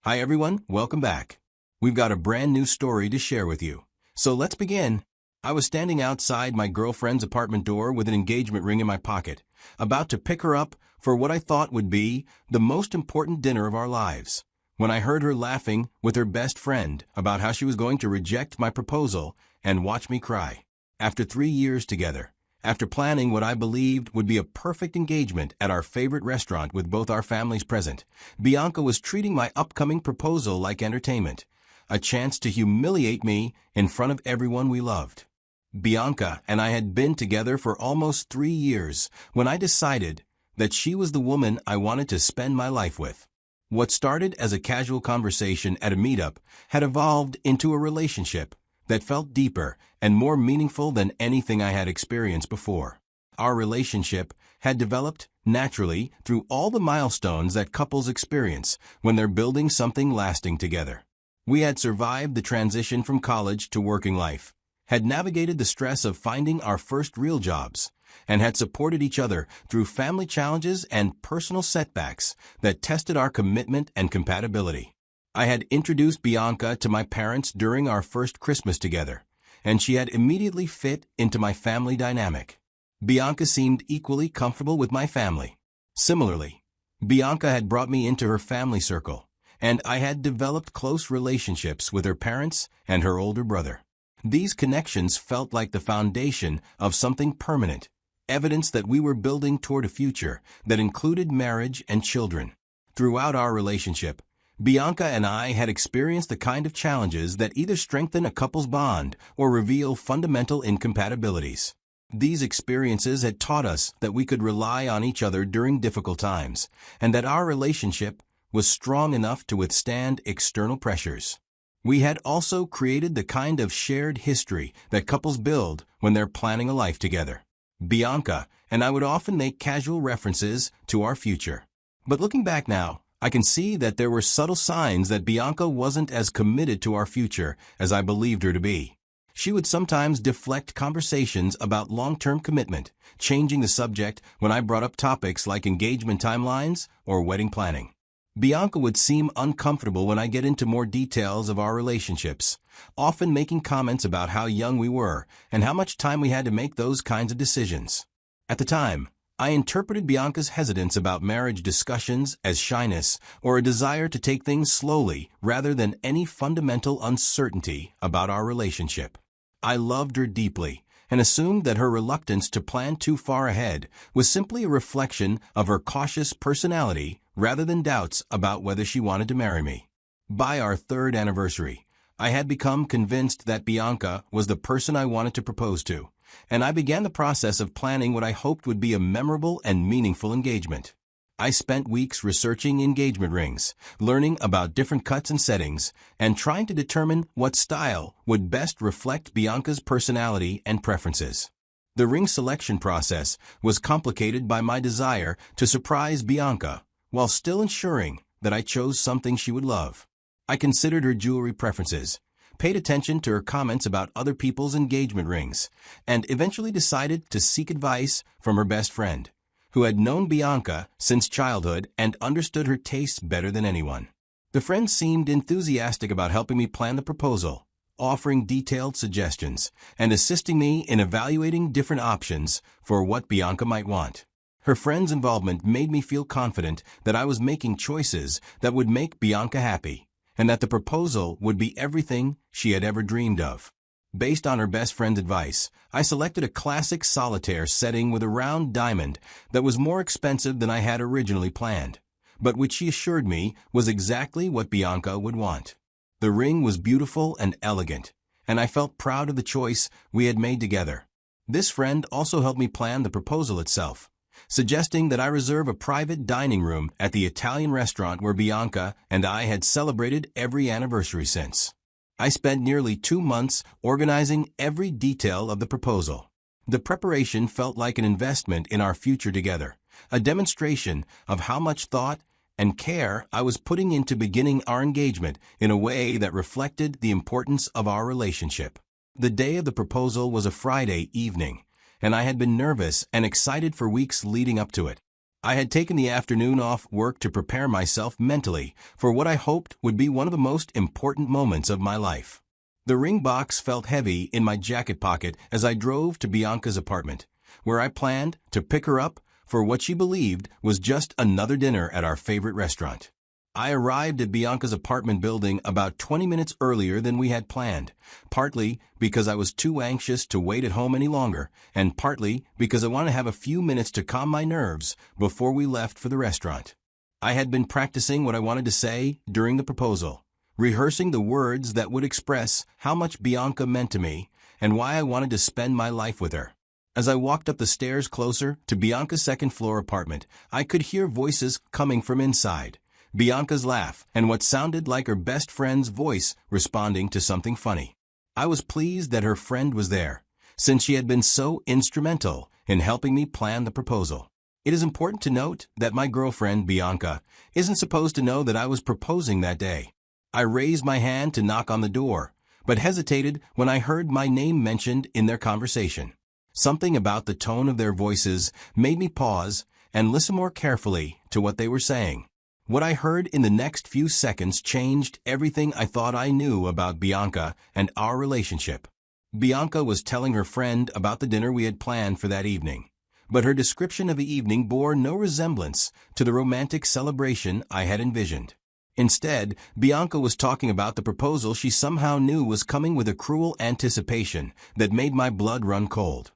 Hi everyone, welcome back. We've got a brand new story to share with you. So let's begin. I was standing outside my girlfriend's apartment door with an engagement ring in my pocket, about to pick her up for what I thought would be the most important dinner of our lives, when I heard her laughing with her best friend about how she was going to reject my proposal and watch me cry. After 3 years together, after planning what I believed would be a perfect engagement at our favorite restaurant with both our families present, Bianca was treating my upcoming proposal like entertainment, a chance to humiliate me in front of everyone we loved. Bianca and I had been together for almost 3 years when I decided that she was the woman I wanted to spend my life with. What started as a casual conversation at a meetup had evolved into a relationship that felt deeper and more meaningful than anything I had experienced before. Our relationship had developed naturally through all the milestones that couples experience when they're building something lasting together. We had survived the transition from college to working life, had navigated the stress of finding our first real jobs, and had supported each other through family challenges and personal setbacks that tested our commitment and compatibility. I had introduced Bianca to my parents during our first Christmas together, and she had immediately fit into my family dynamic. Bianca seemed equally comfortable with my family. Similarly, Bianca had brought me into her family circle, and I had developed close relationships with her parents and her older brother. These connections felt like the foundation of something permanent, evidence that we were building toward a future that included marriage and children. Throughout our relationship, Bianca and I had experienced the kind of challenges that either strengthen a couple's bond or reveal fundamental incompatibilities. These experiences had taught us that we could rely on each other during difficult times, and that our relationship was strong enough to withstand external pressures. We had also created the kind of shared history that couples build when they're planning a life together. Bianca and I would often make casual references to our future. But looking back now, I can see that there were subtle signs that Bianca wasn't as committed to our future as I believed her to be. She would sometimes deflect conversations about long-term commitment, changing the subject when I brought up topics like engagement timelines or wedding planning. Bianca would seem uncomfortable when I get into more details of our relationships, often making comments about how young we were and how much time we had to make those kinds of decisions. At the time, I interpreted Bianca's hesitance about marriage discussions as shyness or a desire to take things slowly rather than any fundamental uncertainty about our relationship. I loved her deeply and assumed that her reluctance to plan too far ahead was simply a reflection of her cautious personality rather than doubts about whether she wanted to marry me. By our 3rd anniversary, I had become convinced that Bianca was the person I wanted to propose to, and I began the process of planning what I hoped would be a memorable and meaningful engagement. I spent weeks researching engagement rings, learning about different cuts and settings, and trying to determine what style would best reflect Bianca's personality and preferences. The ring selection process was complicated by my desire to surprise Bianca, while still ensuring that I chose something she would love. I considered her jewelry preferences, paid attention to her comments about other people's engagement rings, and eventually decided to seek advice from her best friend, who had known Bianca since childhood and understood her tastes better than anyone. The friend seemed enthusiastic about helping me plan the proposal, offering detailed suggestions, and assisting me in evaluating different options for what Bianca might want. Her friend's involvement made me feel confident that I was making choices that would make Bianca happy, and that the proposal would be everything she had ever dreamed of. Based on her best friend's advice, I selected a classic solitaire setting with a round diamond that was more expensive than I had originally planned, but which she assured me was exactly what Bianca would want. The ring was beautiful and elegant, and I felt proud of the choice we had made together. This friend also helped me plan the proposal itself, suggesting that I reserve a private dining room at the Italian restaurant where Bianca and I had celebrated every anniversary since. I spent nearly 2 months organizing every detail of the proposal. The preparation felt like an investment in our future together, a demonstration of how much thought and care I was putting into beginning our engagement in a way that reflected the importance of our relationship. The day of the proposal was a Friday evening, and I had been nervous and excited for weeks leading up to it. I had taken the afternoon off work to prepare myself mentally for what I hoped would be one of the most important moments of my life. The ring box felt heavy in my jacket pocket as I drove to Bianca's apartment, where I planned to pick her up for what she believed was just another dinner at our favorite restaurant. I arrived at Bianca's apartment building about 20 minutes earlier than we had planned, partly because I was too anxious to wait at home any longer, and partly because I wanted to have a few minutes to calm my nerves before we left for the restaurant. I had been practicing what I wanted to say during the proposal, rehearsing the words that would express how much Bianca meant to me and why I wanted to spend my life with her. As I walked up the stairs closer to Bianca's second-floor apartment, I could hear voices coming from inside. Bianca's laugh, and what sounded like her best friend's voice responding to something funny. I was pleased that her friend was there, since she had been so instrumental in helping me plan the proposal. It is important to note that my girlfriend, Bianca, isn't supposed to know that I was proposing that day. I raised my hand to knock on the door, but hesitated when I heard my name mentioned in their conversation. Something about the tone of their voices made me pause and listen more carefully to what they were saying. What I heard in the next few seconds changed everything I thought I knew about Bianca and our relationship. Bianca was telling her friend about the dinner we had planned for that evening, but her description of the evening bore no resemblance to the romantic celebration I had envisioned. Instead, Bianca was talking about the proposal she somehow knew was coming with a cruel anticipation that made my blood run cold.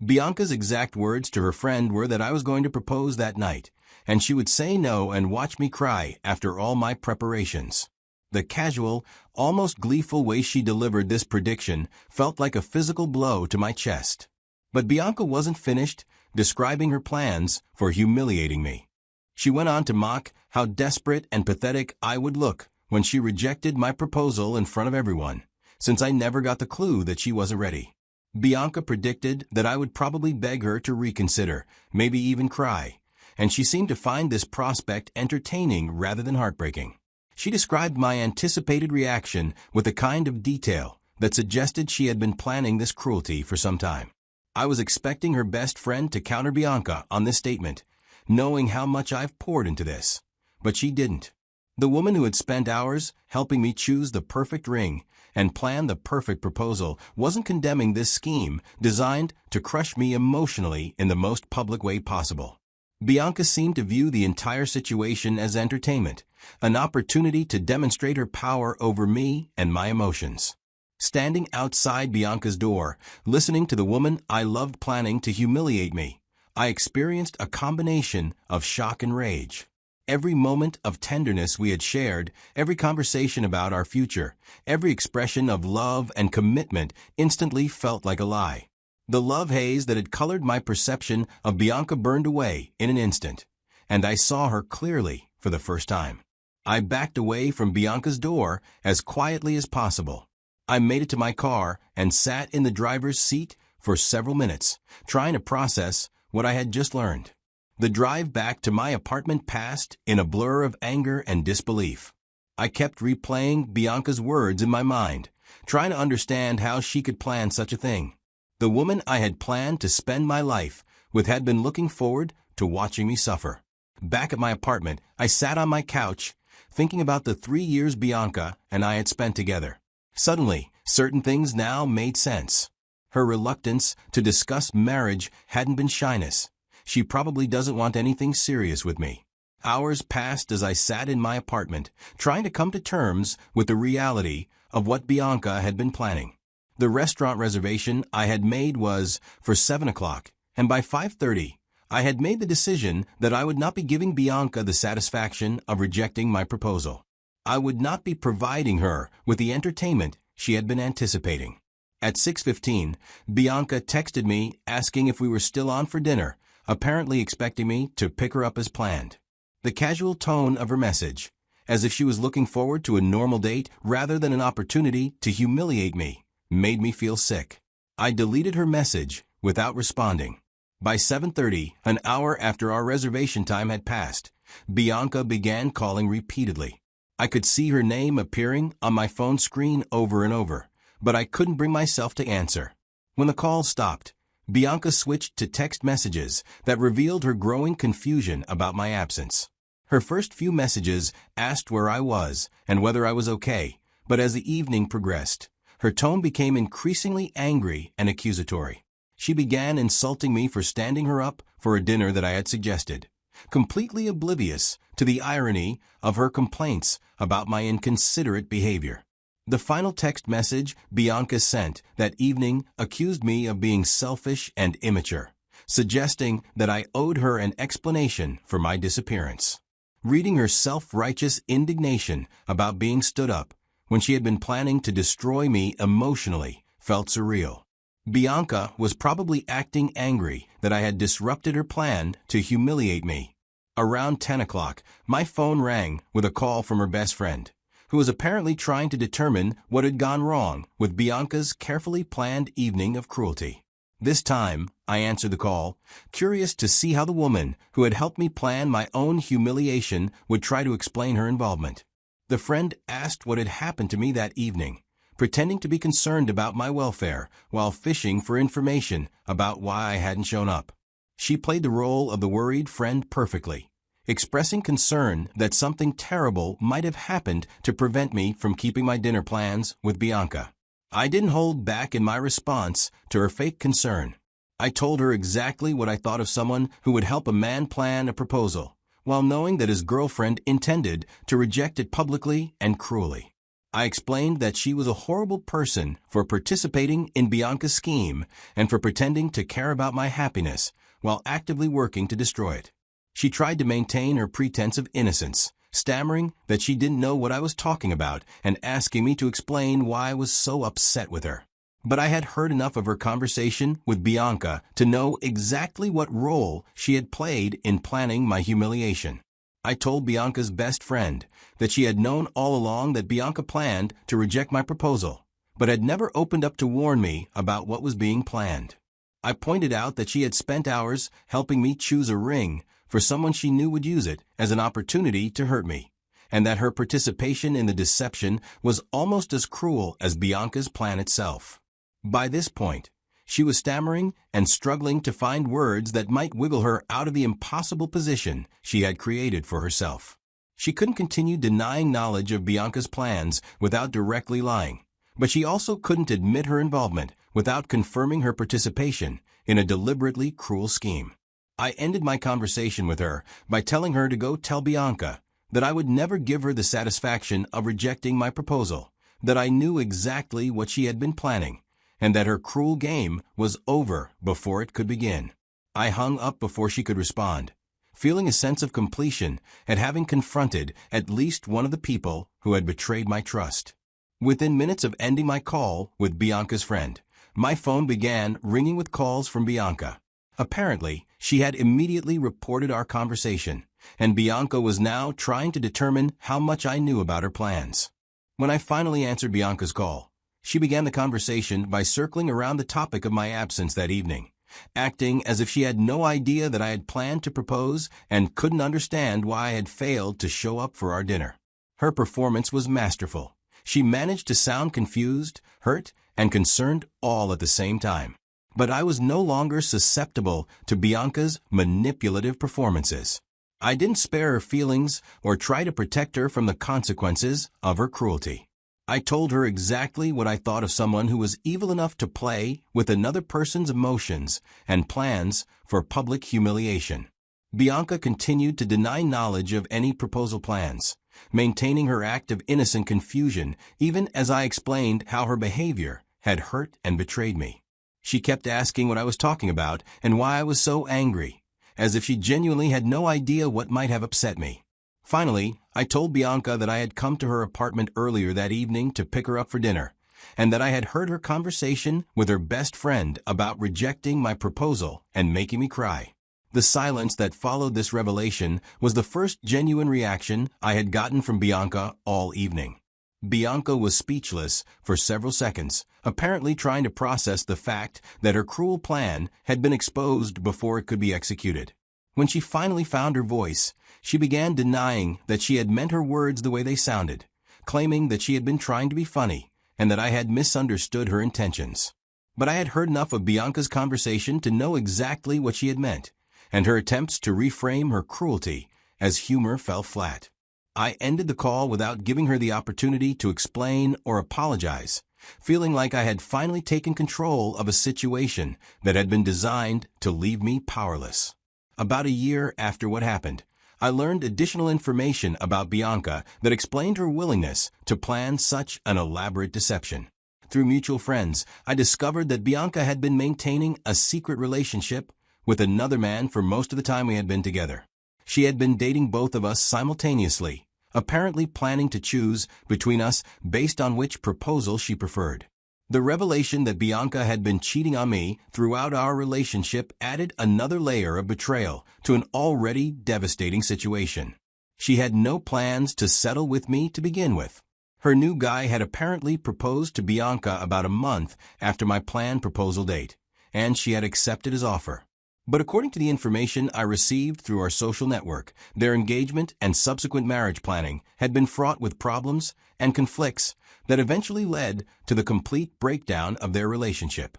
Bianca's exact words to her friend were that I was going to propose that night, and she would say no and watch me cry after all my preparations. The casual, almost gleeful way she delivered this prediction felt like a physical blow to my chest. But Bianca wasn't finished describing her plans for humiliating me. She went on to mock how desperate and pathetic I would look when she rejected my proposal in front of everyone, since I never got the clue that she wasn't ready. Bianca predicted that I would probably beg her to reconsider, maybe even cry, and she seemed to find this prospect entertaining rather than heartbreaking. She described my anticipated reaction with a kind of detail that suggested she had been planning this cruelty for some time. I was expecting her best friend to counter Bianca on this statement, knowing how much I've poured into this. But she didn't. The woman who had spent hours helping me choose the perfect ring and plan the perfect proposal wasn't condemning this scheme designed to crush me emotionally in the most public way possible. Bianca seemed to view the entire situation as entertainment, an opportunity to demonstrate her power over me and my emotions. Standing outside Bianca's door, listening to the woman I loved planning to humiliate me, I experienced a combination of shock and rage. Every moment of tenderness we had shared, every conversation about our future, every expression of love and commitment instantly felt like a lie. The love haze that had colored my perception of Bianca burned away in an instant, and I saw her clearly for the first time. I backed away from Bianca's door as quietly as possible. I made it to my car and sat in the driver's seat for several minutes, trying to process what I had just learned. The drive back to my apartment passed in a blur of anger and disbelief. I kept replaying Bianca's words in my mind, trying to understand how she could plan such a thing. The woman I had planned to spend my life with had been looking forward to watching me suffer. Back at my apartment, I sat on my couch, thinking about the 3 years Bianca and I had spent together. Suddenly, certain things now made sense. Her reluctance to discuss marriage hadn't been shyness. She probably doesn't want anything serious with me. Hours passed as I sat in my apartment, trying to come to terms with the reality of what Bianca had been planning. The restaurant reservation I had made was for 7 o'clock, and by 5:30, I had made the decision that I would not be giving Bianca the satisfaction of rejecting my proposal. I would not be providing her with the entertainment she had been anticipating. At 6:15, Bianca texted me asking if we were still on for dinner, apparently expecting me to pick her up as planned. The casual tone of her message, as if she was looking forward to a normal date rather than an opportunity to humiliate me, made me feel sick. I deleted her message without responding. By 7:30, an hour after our reservation time had passed, Bianca began calling repeatedly. I could see her name appearing on my phone screen over and over, but I couldn't bring myself to answer. When the call stopped, Bianca switched to text messages that revealed her growing confusion about my absence. Her first few messages asked where I was and whether I was okay, but as the evening progressed, her tone became increasingly angry and accusatory. She began insulting me for standing her up for a dinner that I had suggested, completely oblivious to the irony of her complaints about my inconsiderate behavior. The final text message Bianca sent that evening accused me of being selfish and immature, suggesting that I owed her an explanation for my disappearance. Reading her self-righteous indignation about being stood up when she had been planning to destroy me emotionally felt surreal. Bianca was probably acting angry that I had disrupted her plan to humiliate me. Around 10 o'clock, my phone rang with a call from her best friend, who was apparently trying to determine what had gone wrong with Bianca's carefully planned evening of cruelty. This time, I answered the call, curious to see how the woman who had helped me plan my own humiliation would try to explain her involvement. The friend asked what had happened to me that evening, pretending to be concerned about my welfare while fishing for information about why I hadn't shown up. She played the role of the worried friend perfectly, expressing concern that something terrible might have happened to prevent me from keeping my dinner plans with Bianca. I didn't hold back in my response to her fake concern. I told her exactly what I thought of someone who would help a man plan a proposal, while knowing that his girlfriend intended to reject it publicly and cruelly. I explained that she was a horrible person for participating in Bianca's scheme and for pretending to care about my happiness while actively working to destroy it. She tried to maintain her pretense of innocence, stammering that she didn't know what I was talking about and asking me to explain why I was so upset with her. But I had heard enough of her conversation with Bianca to know exactly what role she had played in planning my humiliation. I told Bianca's best friend that she had known all along that Bianca planned to reject my proposal, but had never opened up to warn me about what was being planned. I pointed out that she had spent hours helping me choose a ring for someone she knew would use it as an opportunity to hurt me, and that her participation in the deception was almost as cruel as Bianca's plan itself. By this point, she was stammering and struggling to find words that might wiggle her out of the impossible position she had created for herself. She couldn't continue denying knowledge of Bianca's plans without directly lying, but she also couldn't admit her involvement without confirming her participation in a deliberately cruel scheme. I ended my conversation with her by telling her to go tell Bianca that I would never give her the satisfaction of rejecting my proposal, that I knew exactly what she had been planning, and that her cruel game was over before it could begin. I hung up before she could respond, feeling a sense of completion at having confronted at least one of the people who had betrayed my trust. Within minutes of ending my call with Bianca's friend, my phone began ringing with calls from Bianca. Apparently, she had immediately reported our conversation, and Bianca was now trying to determine how much I knew about her plans. When I finally answered Bianca's call, she began the conversation by circling around the topic of my absence that evening, acting as if she had no idea that I had planned to propose and couldn't understand why I had failed to show up for our dinner. Her performance was masterful. She managed to sound confused, hurt, and concerned all at the same time. But I was no longer susceptible to Bianca's manipulative performances. I didn't spare her feelings or try to protect her from the consequences of her cruelty. I told her exactly what I thought of someone who was evil enough to play with another person's emotions and plans for public humiliation. Bianca continued to deny knowledge of any proposal plans, maintaining her act of innocent confusion even as I explained how her behavior had hurt and betrayed me. She kept asking what I was talking about and why I was so angry, as if she genuinely had no idea what might have upset me. Finally, I told Bianca that I had come to her apartment earlier that evening to pick her up for dinner, and that I had heard her conversation with her best friend about rejecting my proposal and making me cry. The silence that followed this revelation was the first genuine reaction I had gotten from Bianca all evening. Bianca was speechless for several seconds, apparently trying to process the fact that her cruel plan had been exposed before it could be executed. When she finally found her voice, she began denying that she had meant her words the way they sounded, claiming that she had been trying to be funny and that I had misunderstood her intentions. But I had heard enough of Bianca's conversation to know exactly what she had meant, and her attempts to reframe her cruelty as humor fell flat. I ended the call without giving her the opportunity to explain or apologize, feeling like I had finally taken control of a situation that had been designed to leave me powerless. About a year after what happened, I learned additional information about Bianca that explained her willingness to plan such an elaborate deception. Through mutual friends, I discovered that Bianca had been maintaining a secret relationship with another man for most of the time we had been together. She had been dating both of us simultaneously, apparently planning to choose between us based on which proposal she preferred. The revelation that Bianca had been cheating on me throughout our relationship added another layer of betrayal to an already devastating situation. She had no plans to settle with me to begin with. Her new guy had apparently proposed to Bianca about a month after my planned proposal date, and she had accepted his offer. But according to the information I received through our social network, their engagement and subsequent marriage planning had been fraught with problems and conflicts that eventually led to the complete breakdown of their relationship.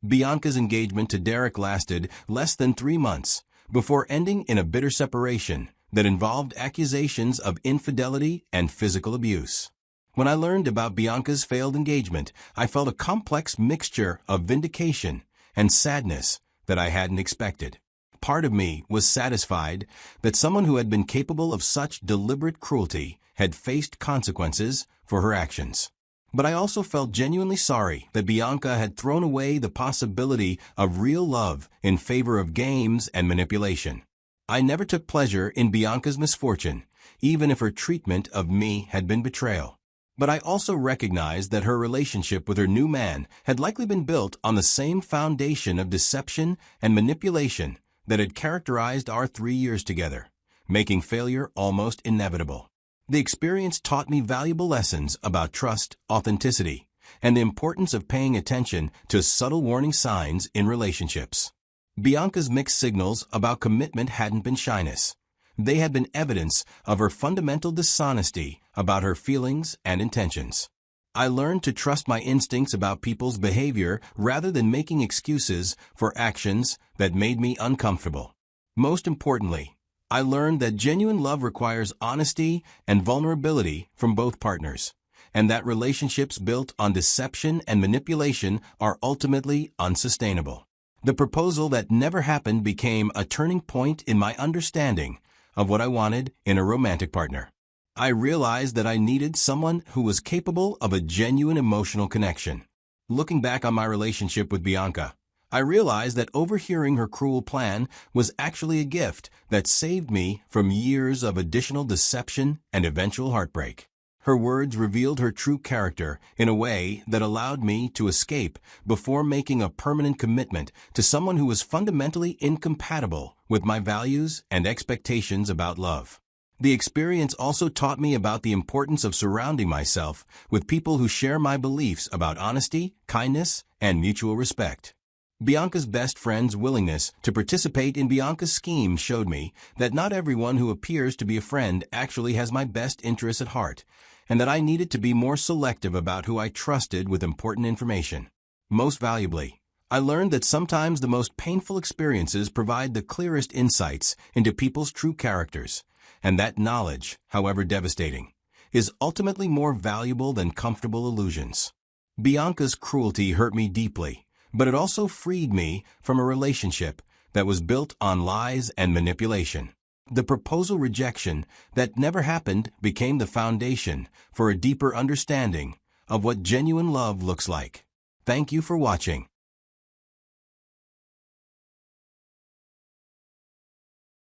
Bianca's engagement to Derek lasted less than 3 months before ending in a bitter separation that involved accusations of infidelity and physical abuse. When I learned about Bianca's failed engagement, I felt a complex mixture of vindication and sadness that I hadn't expected. Part of me was satisfied that someone who had been capable of such deliberate cruelty had faced consequences for her actions. But I also felt genuinely sorry that Bianca had thrown away the possibility of real love in favor of games and manipulation. I never took pleasure in Bianca's misfortune, even if her treatment of me had been betrayal. But I also recognized that her relationship with her new man had likely been built on the same foundation of deception and manipulation that had characterized our 3 years together, making failure almost inevitable. The experience taught me valuable lessons about trust, authenticity, and the importance of paying attention to subtle warning signs in relationships. Bianca's mixed signals about commitment hadn't been shyness. They had been evidence of her fundamental dishonesty about her feelings and intentions. I learned to trust my instincts about people's behavior rather than making excuses for actions that made me uncomfortable. Most importantly, I learned that genuine love requires honesty and vulnerability from both partners, and that relationships built on deception and manipulation are ultimately unsustainable. The proposal that never happened became a turning point in my understanding of what I wanted in a romantic partner. I realized that I needed someone who was capable of a genuine emotional connection. Looking back on my relationship with Bianca, I realized that overhearing her cruel plan was actually a gift that saved me from years of additional deception and eventual heartbreak. Her words revealed her true character in a way that allowed me to escape before making a permanent commitment to someone who was fundamentally incompatible with my values and expectations about love. The experience also taught me about the importance of surrounding myself with people who share my beliefs about honesty, kindness, and mutual respect. Bianca's best friend's willingness to participate in Bianca's scheme showed me that not everyone who appears to be a friend actually has my best interests at heart, and that I needed to be more selective about who I trusted with important information. Most valuably, I learned that sometimes the most painful experiences provide the clearest insights into people's true characters, and that knowledge, however devastating, is ultimately more valuable than comfortable illusions. Bianca's cruelty hurt me deeply, but it also freed me from a relationship that was built on lies and manipulation. The proposal rejection that never happened became the foundation for a deeper understanding of what genuine love looks like. Thank you for watching.